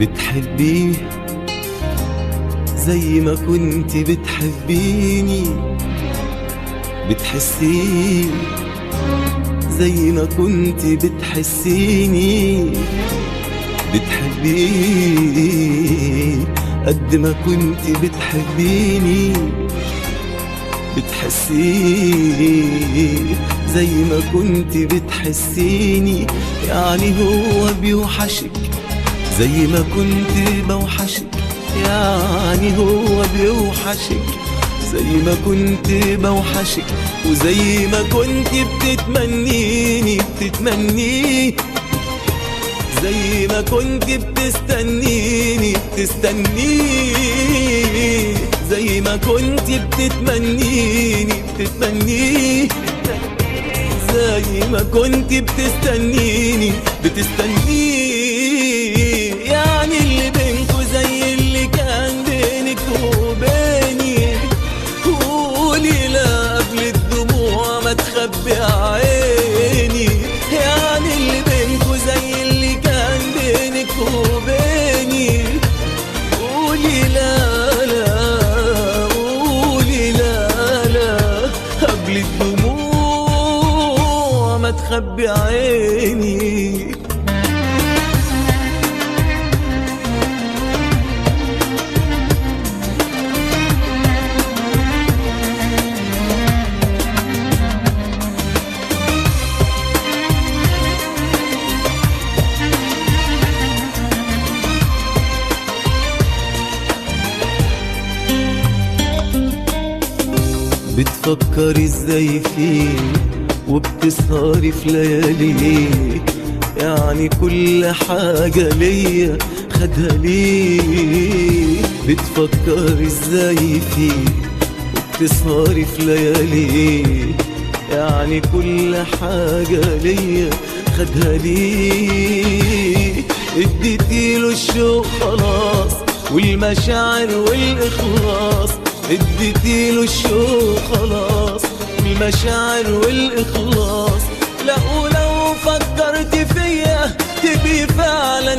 بتحبيه زي ما كنت بتحبيني، بتحسيه زي ما كنت بتحسيني، بتحبيه قد ما كنت بتحبيني، بتحسيه زي ما كنت بتحسيني. يعني هو بيوحشك زي ما كنت بوحشك، يعني هو بيوحشك زي ما كنت بوحشك، وزي ما كنت بتتمنيني بتتمنيه، زي ما كنت بتستنيني بتستنيه، زي ما كنت بتتمنيني بتتمنيه، زي ما كنت بتستنيني بتستنيه. يعني اللي بينكو زي اللي كان بينك وبيني، قولي لا قبل الدموع ما تخبي عيني. يعني اللي بينكو زي اللي كان بينك وبيني، قولي لا لا، قولي لا لا قبل الدموع ما تخبي عيني. بتفكري ازاي فيه وبتسهري في لياليه، يعني كل حاجة ليا خدها ليه. بتفكري ازاي فيه وبتسهري في لياليه، يعني كل حاجة ليا خدها ليه. اديتيله الشوق خلاص والمشاعر والإخلاص، اديتيله الشوق خلاص والمشاعر والإخلاص. لا ولو فكرت فيا تبي فعلا